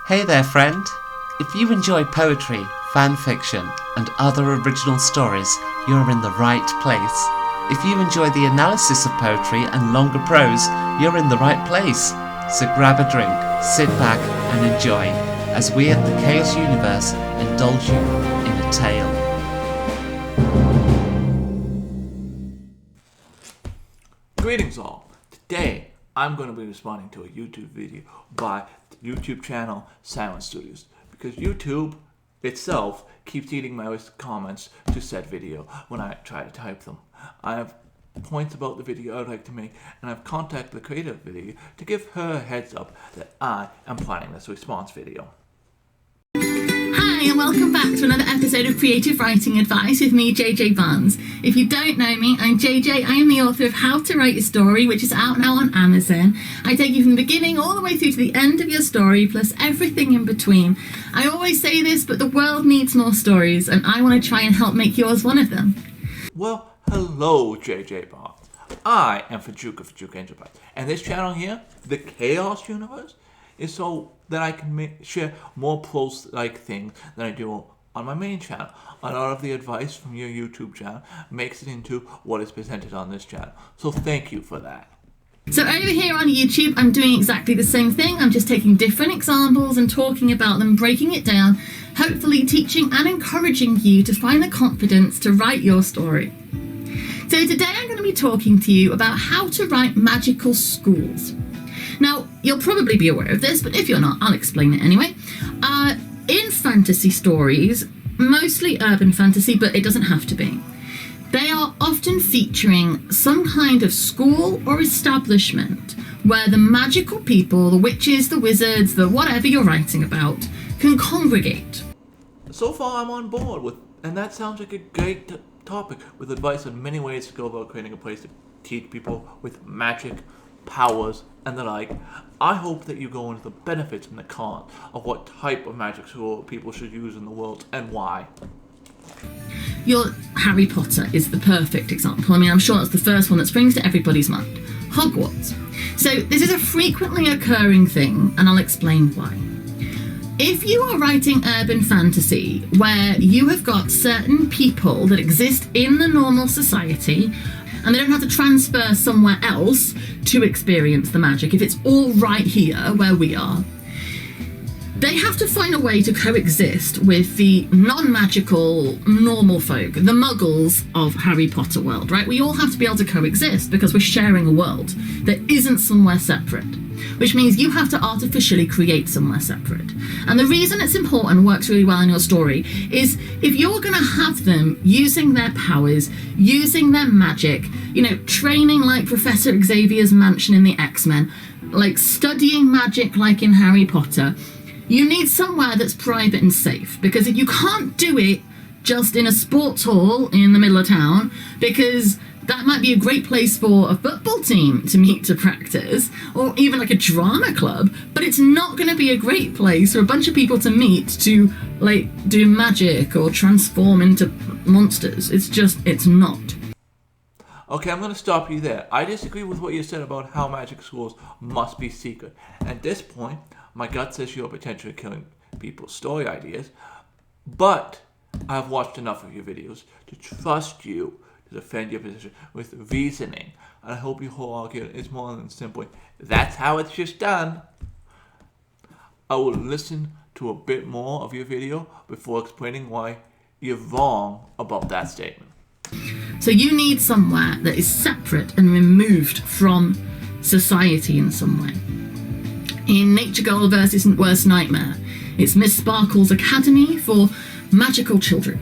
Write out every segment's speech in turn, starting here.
Hey there, friend! If you enjoy poetry, fan fiction, and other original stories, you're in the right place. If you enjoy the analysis of poetry and longer prose, you're in the right place. So grab a drink, sit back, and enjoy, as we at the Chaos Universe indulge you in a tale. Greetings all! Today I'm going to be responding to a YouTube video by the YouTube channel Silent Studios, because YouTube itself keeps eating my comments to said video when I try to type them. I have points about the video I'd like to make, and I've contacted the creator of the video to give her a heads up that I am planning this response video. Hi and welcome back to another episode of Creative Writing Advice with me, JJ Barnes. If you don't know me, I'm JJ. I am the author of How to Write a Story, which is out now on Amazon. I take you from the beginning all the way through to the end of your story, plus everything in between. I always say this, but the world needs more stories, and I want to try and help make yours one of them. Well, hello JJ Barnes. I am Fjook of Fjook Enterprise, and this channel here, the Chaos Universe, is so that I can share more prose-like things than I do on my main channel. A lot of the advice from your YouTube channel makes it into what is presented on this channel. So thank you for that. So over here on YouTube, I'm doing exactly the same thing. I'm just taking different examples and talking about them, breaking it down, hopefully teaching and encouraging you to find the confidence to write your story. So today I'm going to be talking to you about how to write magical schools. Now, you'll probably be aware of this, but if you're not, I'll explain it anyway. In fantasy stories, mostly urban fantasy, but it doesn't have to be, they are often featuring some kind of school or establishment where the magical people, the witches, the wizards, the whatever you're writing about, can congregate. So far I'm on board with, and that sounds like a great topic with advice on many ways to go about creating a place to teach people with magic, powers, and the like. I hope that you go into the benefits and the cons of what type of magic school people should use in the world and why. Your Harry Potter is the perfect example. I mean, I'm sure that's the first one that springs to everybody's mind. Hogwarts. So this is a frequently occurring thing, and I'll explain why. If you are writing urban fantasy where you have got certain people that exist in the normal society and they don't have to transfer somewhere else to experience the magic, if it's all right here where we are, they have to find a way to coexist with the non-magical normal folk, the muggles of Harry Potter world, right? We all have to be able to coexist because we're sharing a world that isn't somewhere separate, which means you have to artificially create somewhere separate. And the reason it's important and works really well in your story is if you're going to have them using their powers, using their magic, training like Professor Xavier's mansion in the X-Men, like studying magic like in Harry Potter, you need somewhere that's private and safe, because if you can't do it just in a sports hall in the middle of town, because that might be a great place for a football team to meet to practice, or even like a drama club, but it's not going to be a great place for a bunch of people to meet to do magic or transform into monsters. It's not. Okay, I'm going to stop you there. I disagree with what you said about how magic schools must be secret. At this point, my gut says you're potentially killing people's story ideas, but I've watched enough of your videos to trust you to defend your position with reasoning. And I hope your whole argument is more than simply, that's how it's just done. I will listen to a bit more of your video before explaining why you're wrong about that statement. So you need somewhere that is separate and removed from society in some way. In Nature Girl versus Worst Nightmare, it's Miss Sparkle's Academy for Magical Children.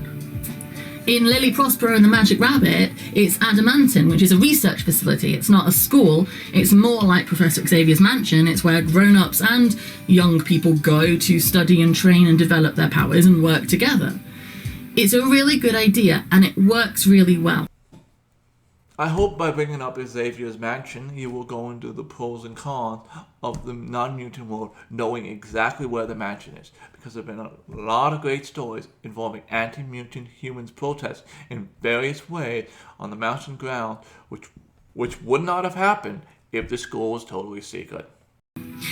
In Lily Prospero and the Magic Rabbit, it's Adamantin, which is a research facility. It's not a school. It's more like Professor Xavier's mansion. It's where grown-ups and young people go to study and train and develop their powers and work together. It's a really good idea, and it works really well. I hope by bringing up Xavier's mansion, you will go into the pros and cons of the non-mutant world, knowing exactly where the mansion is, because there have been a lot of great stories involving anti-mutant humans protests in various ways on the mountain ground, which would not have happened if the school was totally secret.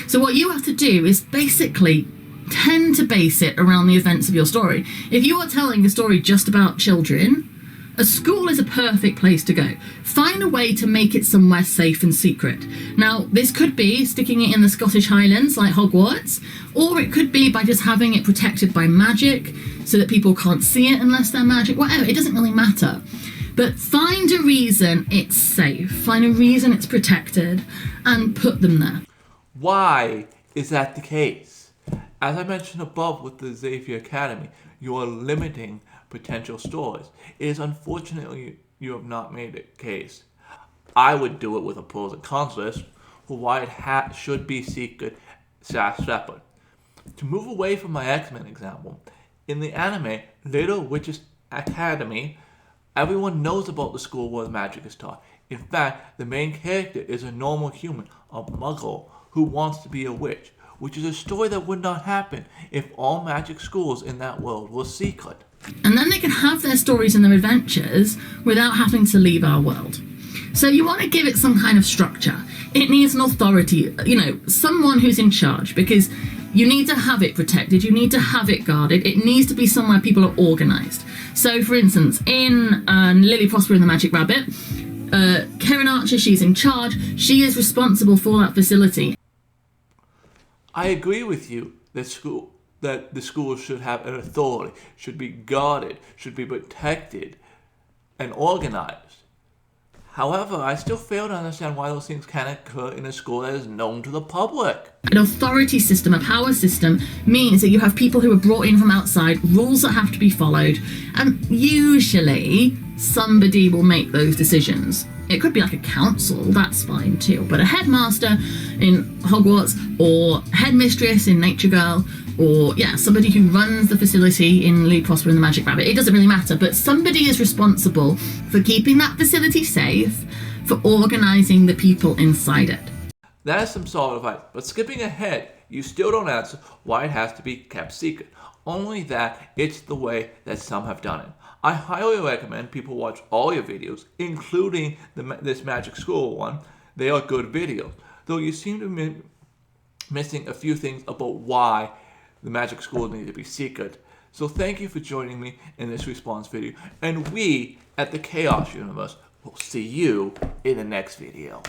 So what you have to do is basically tend to base it around the events of your story. If you are telling a story just about children, a school is a perfect place to go. Find a way to make it somewhere safe and secret. Now, this could be sticking it in the Scottish Highlands like Hogwarts, or it could be by just having it protected by magic so that people can't see it unless they're magic, whatever, it doesn't really matter. But find a reason it's safe, find a reason it's protected, and put them there. Why is that the case? As I mentioned above with the Xavier Academy, you are limiting potential stories. It is unfortunately you have not made it case. I would do it with a pros and cons list for why it should be secret / separate. To move away from my X-Men example, in the anime Little Witch's Academy, everyone knows about the school where magic is taught. In fact, the main character is a normal human, a muggle, who wants to be a witch, which is a story that would not happen if all magic schools in that world were secret. And then they can have their stories and their adventures without having to leave our world. So you want to give it some kind of structure. It needs an authority, someone who's in charge, because you need to have it protected, you need to have it guarded, it needs to be somewhere people are organised. So, for instance, in Lily Prosper and the Magic Rabbit, Karen Archer, she's in charge, she is responsible for that facility. I agree with you that the school should have an authority, should be guarded, should be protected, and organized. However, I still fail to understand why those things can occur in a school that is known to the public. An authority system, a power system, means that you have people who are brought in from outside, rules that have to be followed, and usually somebody will make those decisions. It could be like a council, that's fine too, but a headmaster in Hogwarts, or headmistress in Nature Girl, or somebody who runs the facility in Lily Prosper and the Magic Rabbit, it doesn't really matter, but somebody is responsible for keeping that facility safe, for organising the people inside it. That is some solid advice, but skipping ahead, you still don't answer why it has to be kept secret. Only that it's the way that some have done it. I highly recommend people watch all your videos, including this Magic School one. They are good videos, though you seem to be missing a few things about why the Magic School need to be secret. So thank you for joining me in this response video, and we at the Chaos Universe will see you in the next video.